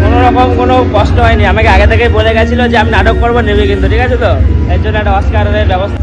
কোনো রকম কোনো কষ্ট হয়নি, আমাকে আগে থেকেই বলে গেছিল যে আমি নাটক করবো, নেবে কিন্তু, ঠিক আছে তো, এর জন্য একটা অস্কারের ব্যবস্থা।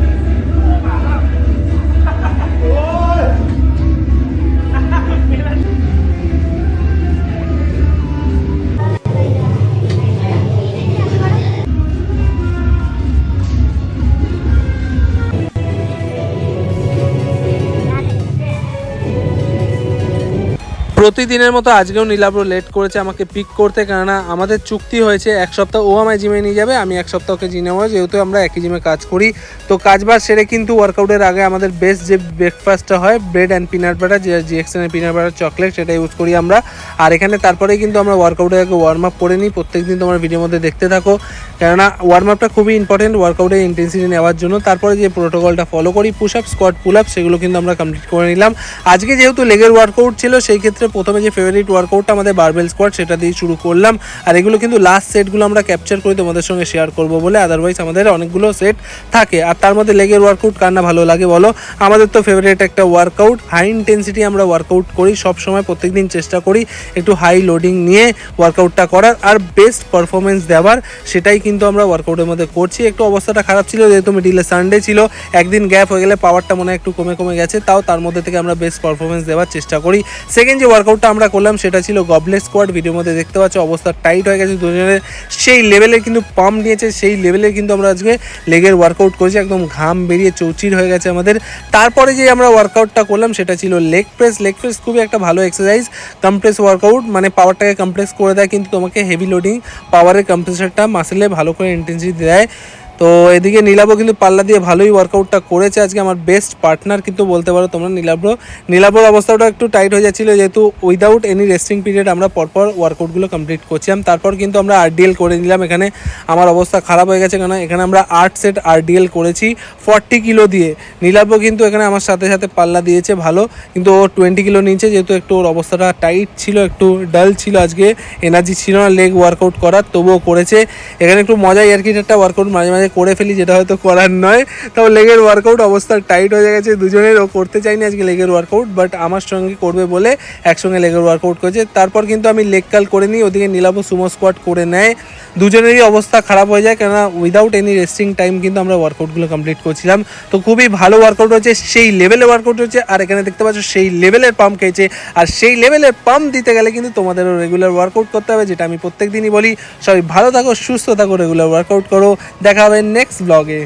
প্রতিদিনের মতো আজকেও নীলাব্র লেট করেছে আমাকে পিক করতে, কেননা আমাদের চুক্তি হয়েছে এক সপ্তাহ ও আমায় জিমে নিয়ে যাবে, আমি এক সপ্তাহকে জিমে নেবো, যেহেতু আমরা একই জিমে কাজ করি। তো কাজবাজ সেরে কিন্তু ওয়ার্কআউটের আগে আমাদের বেস্ট যে ব্রেকফাস্টটা হয়, ব্রেড অ্যান্ড পিনাট বাটার, যে জিএক্সএনের পিনাট বাটার চকলেট, সেটা ইউজ করি আমরা। আর এখানে তারপরেই কিন্তু আমরা ওয়ার্কআউটের আগে ওয়ার্ম আপ করে নিই। প্রত্যেকদিন তোমার ভিডিওর মধ্যে দেখতে থাকো, কেননা ওয়ার্ম আপটা খুবই ইম্পর্টেন্ট ওয়ার্কআউটের ইন্টেন্সিটি নেওয়ার জন্য। তারপরে যে প্রোটোকলটা ফলো করি, push up, squat, pull up, সেগুলো কিন্তু আমরা কমপ্লিট করে নিলাম। আজকে যেহেতু লেগের ওয়ার্কআউট ছিল, সেই ক্ষেত্রে প্রথমে যে ফেভারিট ওয়ার্কআউটটা আমাদের বারবেল স্কোয়াট, সেটা দিয়ে শুরু করলাম। আর এগুলো কিন্তু লাস্ট সেটগুলো আমরা ক্যাপচার করে তোমাদের সঙ্গে শেয়ার করব বলে, আদারওয়াইজ আমাদের অনেকগুলো সেট থাকে। আর তার মধ্যে লেগের ওয়ার্কআউট কার না ভালো লাগে বলো, আমাদের তো ফেভারিট একটা ওয়ার্কআউট। হাই ইন্টেন্সিটি আমরা ওয়ার্কআউট করি সব সময়, প্রত্যেকদিন চেষ্টা করি একটু হাই লোডিং নিয়ে ওয়ার্কআউটটা করার আর বেস্ট পারফরমেন্স দেওয়ার, সেটাই কিন্তু আমরা ওয়ার্কআউটের মধ্যে করছি। একটু অবস্থাটা খারাপ ছিল, যেহেতু মিডিলে সানডে ছিল, একদিন গ্যাপ হয়ে গেলে পাওয়ারটা মনে হয় একটু কমে গেছে, তাও তার মধ্যে থেকে আমরা বেস্ট পারফরমেন্স দেওয়ার চেষ্টা করি। সেকেন্ড যে ওয়ার্কআউটটা আমরা করলাম সেটা ছিল গবলেট স্কোয়াট। ভিডিওর মধ্যে দেখতে পাচ্ছ অবস্থা টাইট হয়ে গেছে দুজনের, সেই লেভেলের কিন্তু পাম্প নিয়েছে, সেই লেভেলের কিন্তু আমরা আজকে লেগের ওয়ার্কআউট করেছি, একদম ঘাম বেরিয়ে চৌচির হয়ে গেছে আমাদের। তারপরে যে আমরা ওয়ার্কআউটটা করলাম সেটা ছিল লেগ প্রেস। লেগ প্রেস খুবই একটা ভালো এক্সারসাইজ, কম্প্রেস ওয়ার্কআউট, মানে পাওয়ারটাকে কম্প্রেস করে দেয়, কিন্তু তোমাকে হেভি লোডিং পাওয়ারের কম্প্রেসারটা মাসেলে ভালো করে ইন্টেন্সিটি দেয়। তো এদিকে নীলাব্র কিন্তু পাল্লা দিয়ে ভালোই ওয়ার্কআউটটা করেছে আজকে, আমার বেস্ট পার্টনার কিন্তু বলতে পারো তোমরা নীলাব্রর অবস্থাটা একটু টাইট হয়ে যাচ্ছিলো, যেহেতু উইদাউট এনি রেস্টিং পিরিয়ড আমরা পরপর ওয়ার্কআউটগুলো কমপ্লিট করছিলাম। তারপর কিন্তু আমরা আরডিএল করে নিলাম। এখানে আমার অবস্থা খারাপ হয়ে গেছে, কারণ এখানে আমরা 8 সেট আরডিএল করেছি 40 কিলো দিয়ে। নীলাব্র কিন্তু এখানে আমার সাথে সাথে পাল্লা দিয়েছে ভালো, কিন্তু ও 20 কিলো নিয়েছে, যেহেতু একটু ওর অবস্থাটা টাইট ছিল, একটু ডাল ছিল, আজকে এনার্জি ছিল না লেগ ওয়ার্কআউট করার, তবুও করেছে। এখানে একটু মজাই আর কি, একটা ওয়ার্কআউট মাঝে মাঝে করে ফেলি, যেটা হয়তো করার নয়, তাও লেগের ওয়ার্কআউট অবস্থা টাইট হয়ে গেছে দুজনের। ও করতে চাইনি আজকে লেগের ওয়ার্কআউট, বাট আমার সঙ্গে করবে বলে একসঙ্গে লেগের ওয়ার্কআউট করেছে। তারপর কিন্তু আমি লেগ কাল করে নিই, ওদিকে নীলাব্র সুমো স্কোয়াট করে নেয়। দুজনেরই অবস্থা খারাপ হয়ে যায়, কেননা উইদাউট এনি রেস্টিং টাইম কিন্তু আমরা ওয়ার্কআউটগুলো কমপ্লিট করছিলাম। তো খুবই ভালো ওয়ার্কআউট হচ্ছে, সেই লেভেলের ওয়ার্কআউট হচ্ছে। আর এখানে দেখতে পাচ্ছ সেই লেভেলের পাম্প খেয়েছে, আর সেই লেভেলের পাম্প দিতে গেলে কিন্তু তোমাদেরও রেগুলার ওয়ার্কআউট করতে হবে, যেটা আমি প্রত্যেক দিনই বলি। সবাই ভালো থাকো, সুস্থ থাকো, রেগুলার ওয়ার্কআউট করো। দেখা হবে নেক্সট ব্লগে।